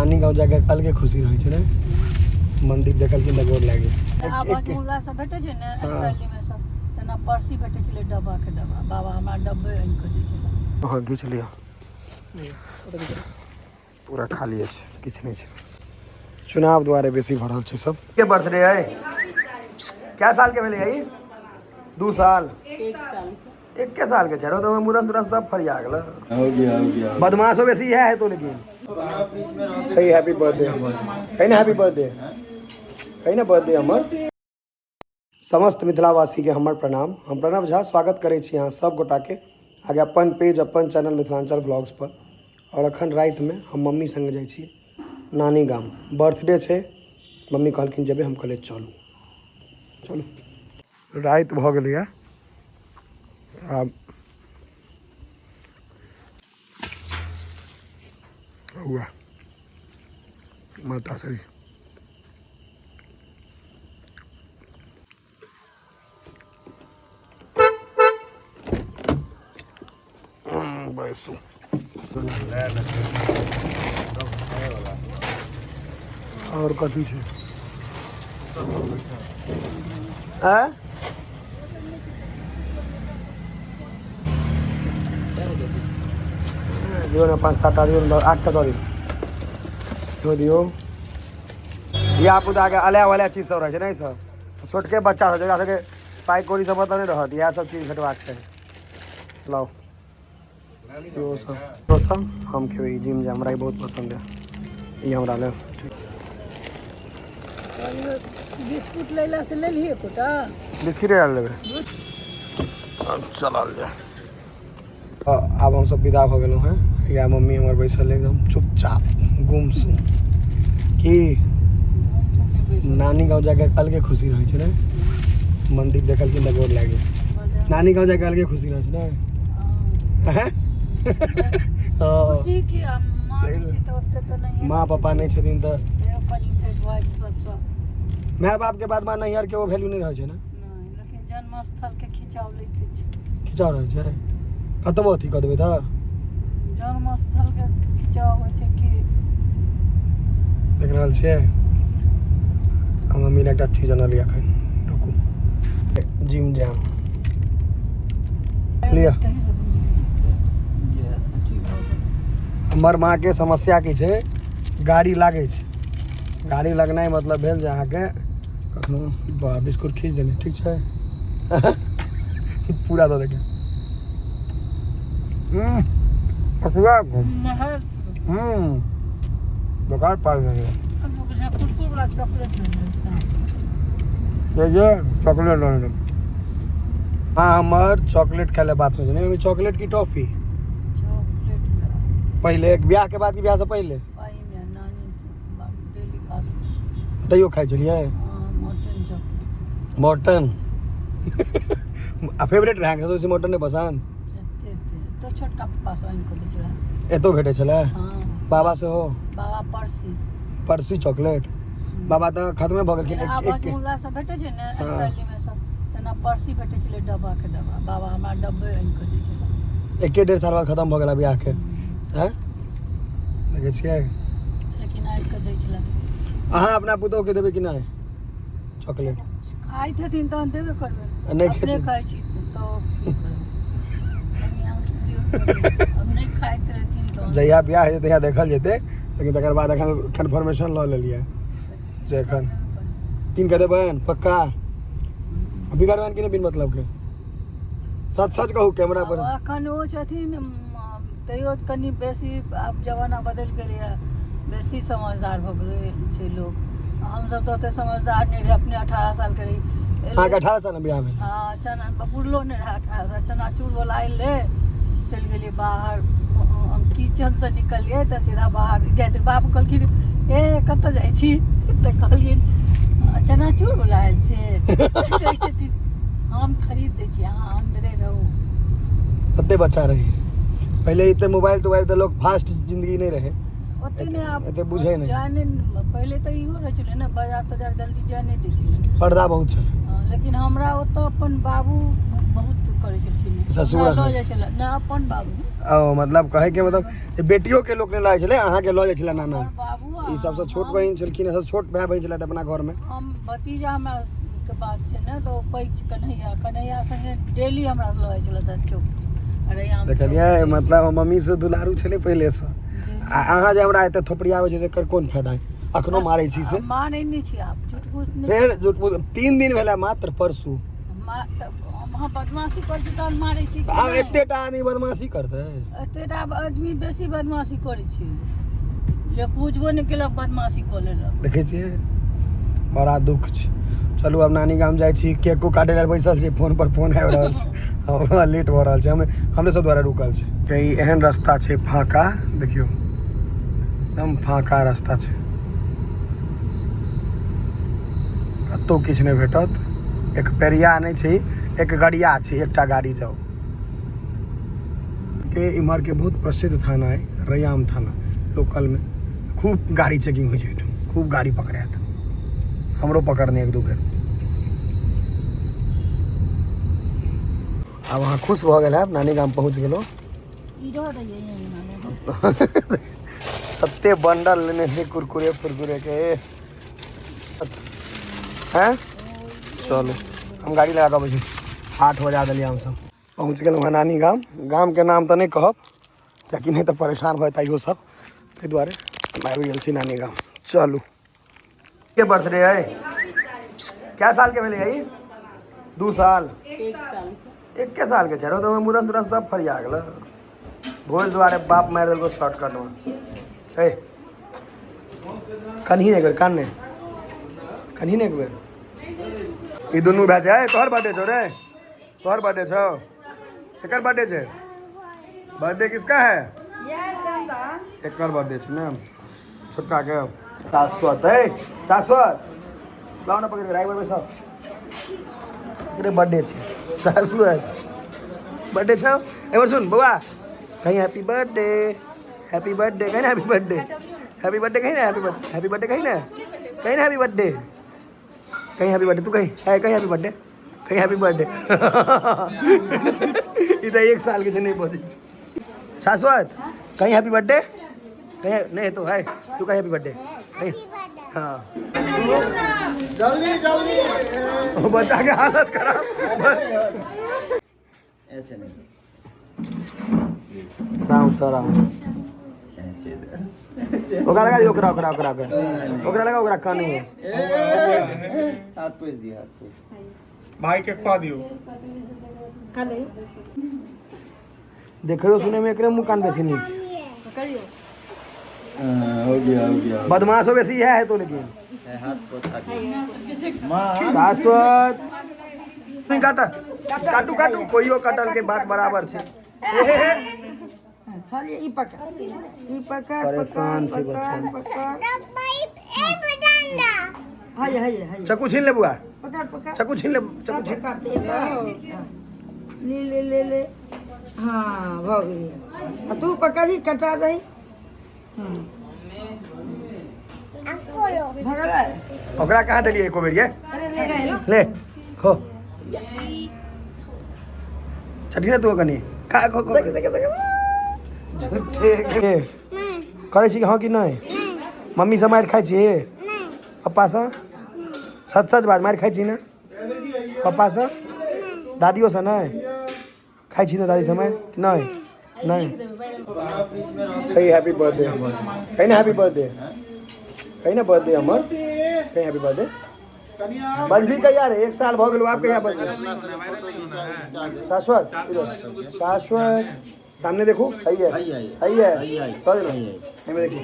नानी गाँव जाके अलगे खुशी रहे छे ने। मंदिर देखल के लगोर लागे आवाज मुला सब भेटे छे ने अप्रैल में सब तना परसी भेटे छले डब्बा के डब्बा बाबा हमरा डब्बे आन के दै छले। हां घिच लिया पूरा खाली है किछ नहीं छे। चुनाव द्वारे बेसी भरल छे सब। के बर्थडे है क्या साल के भेले है? 2 साल 1 साल 1 साल के चलो तो मुरन तुरन सब फरिया गेल हो गया बदमाशो बेसी है तो लेकिन कही हैप्पी बर्थडे कही ना हैप्पी बर्थडे कही ना बर्थडे हमर। समस्त मिथिलावासी के हमर प्रणाम। हम प्रणव झा स्वागत करै छी अहाँ सब गोटा के आगे अपन पेज अपन चैनल मिथिलांचल ब्लॉग्स पर। और अखन रात में हम मम्मी संगे जाइ छी नानी गाम। बर्थडे छे मम्मी कहलखिन जेबे हम कहले चलू चलू। रात भ गेलै आब हुआ माता श्री बैसू और कथी छै दियो ना 5-7 दियो 8 दो दियो धिया पुता के अले वाले चीज सब रहे छै ने सब छोटके बच्चा सब जकरा सबके पाइ कौड़ी सब पता नहीं रहत इएह सब चीज भेटबाक चाही। लाओ यो सब हम खेबै जिम जे हमरा बहुत पसंद है ये हमरा ले। बिस्कुट लैला से ले लिए कोटा बिस्किट डाल लेबै चलल जाए। अब हम सब विदा भ गेलहुँ हैं। या मम्मी हमर बैसल एकदम चुपचाप गुमसुम की नानी गाँव जाके अलगे खुशी रहे छे ने। मंदिर देखल के लगोर लागे नानी गाँव जाके अलगे खुशी रहे छे ने। खुशी की माँ पापा नहीं छथिन त माय बाप के बाद माँ नैहर के वो वैल्यू नहीं रहे छे ना। लेकिन जन्म स्थल के खिंचाव लैते छै खिंचाव रहे छे कतबो अथी कऽ देबै तऽ जन्म स्थल के खिंचाव होइ छै कि देख रहल छियै। हम मम्मी ले एकटा चीज आनलियै एखन रुकू जिम जाम लिया। हमर माँ के समस्या की छै गाड़ी लागे छै। गाड़ी लगनाइ मतलब भेल जे अहाँके कखनो बिस्कुट खींच देने ठीक छै पूरा दऽ देके बेकार पाल चॉकलेट हाँ हमर चॉकलेट खाए बात सोचे चॉकलेट की टॉफी पहले ब्याह के बाद की ब्याह से पहले तैयो खाई चलिए मटन फेवरेट रहा तो मटन नहीं पसंद तो छोटका पप्पा से आनि के दै छला एतो भेटे छला। हां बाबा से हो बाबा परसी चॉकलेट बाबा तो खत्म भ गेलखिन। आवाज मुला सब भेटे छै ने अप्रैल में सब तना परसी भेटे छले डब्बा के डब्बा बाबा हमरा डब्बे आनि के दै छला। 1.5 साल बाद खत्म भ गेला बियाह के हैं देखे छियै लेकिन आनि के दै छला। अहाँ अपना पुतोह के देबै कि नहीं चॉकलेट खाइत हथिन तहन देबे करबै नहीं अपने खाइ छी तो हम नहीं खाइत रहथिन तो जहिया बियाह हेतै तहिया देखल जेतै लेकिन तकर बाद एखन कन्फर्मेशन लऽ लेलियै जे एखन किन के देबनि पक्का बिगड़बनि कि नहीं बिन मतलब के सच कहू कैमरा पर। एखन ओ छथिन तैयो कनि बेसी आब जमाना बदलि गेलैए बेसी समझदार भऽ गेलै छै लोग। हमसब तो ओते समझदार नहीं रहे अपने 18 साल के रही। अहाँके 18 साल में बियाह भेल? हाँ चना बुढ़लो नहीं रहा 18 साल चनाचूर वाला अइले चल गेलिए बाहर हम किचन से निकलिए तो सीधा बाहर जाते बाप कहलखिन ए कतऽ जाइ छी तऽ कहलिए चनाचूर वाला आयल छै कहै छथिन हम खरीद दै छी अहाँ अंदरे रहू। कते बच्चा रही पहले इतने मोबाइल तो लोग फास्ट जिंदगी नहीं रहे ओते ने आप बुझे नहीं जाने पहले तो इहो रहे छले ना बाजार तजार जल्दी जाने दै छले पर्दा बहुत छले। लेकिन हमरा ओतऽ अपन बाबू बहुत करै छलखिन ससुर लऽ जाइ छले ना अपन बाबू मतलब कहे के मतलब बेटियों के लोग ने लाए छले अहाँ के लऽ जाइ छले नाना बाबू ई सबसे छोट बहिन छलखिन सबसे छोट भाई बहिन छले अपना घर में हम भतीजा हमरा के बात छै ने तो पैघ कन्हैया संगे डेली हमरा लऽ जाइ छले देखियो अरे हम देखलिए मतलब मम्मी से दुलारू छले पहले से अहाँ जे हमरा एते थोपड़ियावे छै एकर कोन फायदा है अखनो मारै छी से मानै नहि छी आप झूठ मूठ नहीं फिर झूठ 3 दिन भेला मात्र परसू हम बदमाशी कर छी तहन मारै छी आब एतेटा आदमी बदमाशी करतै एतेटा आदमी बेसी बदमाशी करै छै ले पूछबो नहि केलक बदमाशी कऽ लेलक देखे छियै बड़ा दुख छै चलू अब नानी गाम जाइ छी केक को काटे ला बैसल छी फोन पर फोन आबि रहल छै हमरा लेट भऽ रहल छै हमरे सब द्वारा रुकल छै कहीं एहन रास्ता छै फाका देखियो एकदम फाका रास्ता छै कतौ किछु नहि भेटत एक पेरिया नहीं छै एक गड़िया छै एकटा गाड़ी जाओ के इम्हर के बहुत प्रसिद्ध थाना है रैयाम थाना लोकल में खूब गाड़ी चेकिंग होइ छै खूब गाड़ी पकड़ायत हमरो पकड़ने एक दो बेर अब वहाँ खुश भऽ गेल है नानी गाम पहुँच गेलो सत्ते बंडल लेने थे कुरकुरे फुरकुरे के हैं चलो हम गाड़ी लगा के बैठे 8 बजा दिलिए हम सब पहुँच गेलहुँ है नानी गाम गाम के नाम तो नहीं कहब कियाकि नहीं तो परेशान होता इहो सब ताहि दुआरे आबि गेल छी नानी गाम चलू के बर्थडे है क्या साल के भेलै 2 साल 1 साल के छै तो मूड़न तूड़न सब फरिया गेल भोज दुआरे बाप मारि देलको शॉर्टकट में कन्ही एक बेर कान कन्ही ने एक बेर ई दुनू भए छै तोहर बर्थडे छौ रे तोहर बर्थडे छौ एकर बर्थडे छै बर्थडे किसका है एकर बर्थडे छै ने छोटका के शाश्वत है शाश्वत लाओ ना पकड़ के राइट बैठ सब एकरे बर्थडे छै शाश्वत बर्थडे छौ एबर सुन बउआ कहीं हैप्पी बर्थडे कहीं ना हैप्पी बर्थडे कहीं ना हैप्पी बर्थडे कहीं ना हैप्पी बर्थडे कहीं हैप्पी बर्थडे तू कहीं हैप्पी बर्थडे कहीं हैप्पी बर्थडे ई तो 1 साल के छै नहीं पहुंची शाश्वत कहीं हैप्पी बर्थडे कहीं नहीं तो है तू कहीं हैप्पी बर्थडे कहीं हाँ जल्दी बच्चा के हालत खराब ऐसे नहीं राम सराम ओकरा लगा ओकरा ओकरा ओकरा ओकरा लगा ओकरा कान में हाथ पे दिया हाथ पे भाई के खवा दियो देखो सुने में एकरे मुंह कान बेसी नहीं छै करियो हो गया बदमाशो बेसी है तो लेकिन हाथ को शाश्वत नहीं काटा काटू काटू कोइयो कटल के बात बराबर छै ई पकड़ परेशान छै बच्चा चक्कू छीन ले बुआ चक्कू छीन ले चक्कू छीन ले हाँ भ गई तू पकड़ी कटा दही ओकरा कहाँ देलिए एको बेर ये ले खो छठी ना तू कनी खा खो खो झूठे करे छी हाँ कि नहीं मम्मी से मार खाई छी पप्पा से सच सच बात मार खाई छी ना पप्पा से दादियों से नहीं खाई छी ना दादी से मार नहीं नहीं कहीं हैप्पी बर्थडे कहीं ना हैप्पी बर्थडे कहीं ना बर्थडे हमर कहीं हैप्पी बर्थडे बस भी कहिया रे 1 साल भ गेलो आप कहिया बर्थडे शाश्वत इधर शाश्वत सामने देखो है कह दो एमे देखो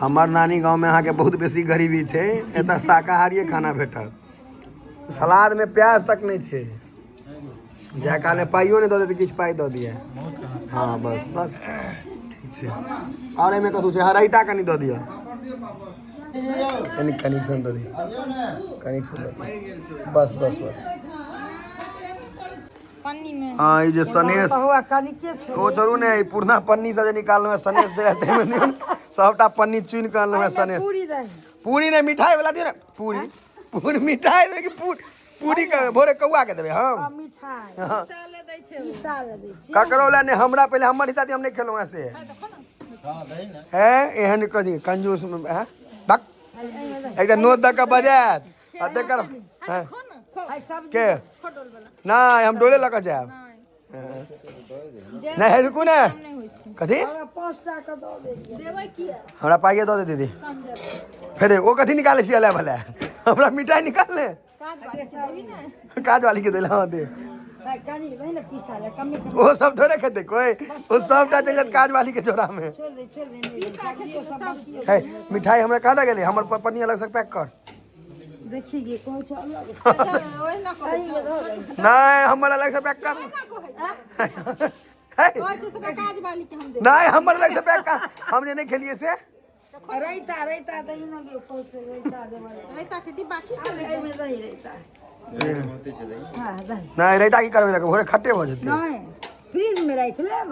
हमार नानी गांव में अहाँ के बहुत बेसी गरीबी छै एतऽ शाकाहारी खाना भेटत सलाद में प्याज तक नहीं छै जा काले पाइयो नहीं दऽ देते किछु पाइ दऽ दिए हाँ बस बस ठीक छै और एमे कथु छै हराइता कनी दऽ दिअ कनेक्शन दऽ दिअ कनेक्शन दऽ दिअ बस बस बस हाँ ये जो सनेश वो जरूर नहीं पुरना पन्नी से निकालना है सनेश दे में सबटा पन्नी चुन कर है सनेश पूरी नहीं मिठाई वाला दियो ना पूरी मिठाई दे कि पूरी के भोरे कौआ के देबे हम मिठाई हाँ। साल दै छी ककरोला ने हमरा पहले हमर हिस्सा हम नहीं खेलौं ऐसे है एहन कथी कंजूस में है बक एकदम नोट द के बजात आ देकर हैं के ना हम डोले लगा जाब नहीं है रुकू ना कथी 5 टाका दो दे हमरा पाइए दो दे दीदी फिर वो कथी निकाले छी अले भले हमरा मिठाई निकालने काज वाली के दिला दे कनी नहीं ना पीसा ले कम में वो सब थोड़े खेते कोई वो सब का चलत काज वाली के जोरा में छोड़ दे सब्जियों सब बाकी है मिठाई हमरा कहा गेले हमर पत्नी अलग से पैक कर देखिए कौन सा अलग नहीं हमर अलग से पैक कर है नहीं हमर अलग से पैक कर हम जे नहीं खेलिए से रहता दही ना के ऊपर से रहता के डिब्बा की में दही रहता हां दही नहीं रहता की करबे भोरे खट्टे हो जते नहीं फ्रिज में रख लेब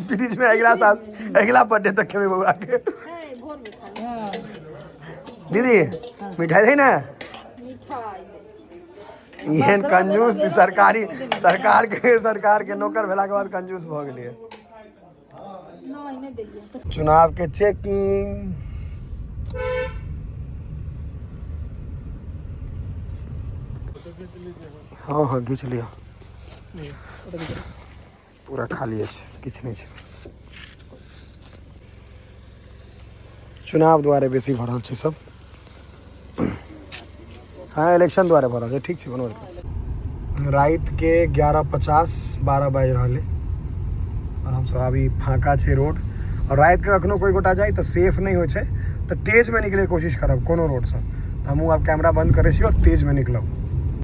फ्रिज में अगला बर्थडे तक खेबे बउआ के दीदी मिठाई दे ना एहन कंजूस सरकार के नौकर भेला के बाद कंजूस भ गेलिए चुनाव के चेकिंग हाँ हाँ घीच लिया पूरा खाली है किछ नहीं छै चुनाव द्वारे बेसी भरल छै सब हाँ इलेक्शन द्वारे भरल छै ठीक छै कोनो रात के 11:50 12 बाजि रहले और हम सब अभी फाँका छै रोड और रात के कखनो कोई गोटा जाए तो सेफ नहीं हो तो तेज में निकले कोशिश करब कोनो रोड से हमहूँ आब कैमरा बंद करे छी और तेज में निकलब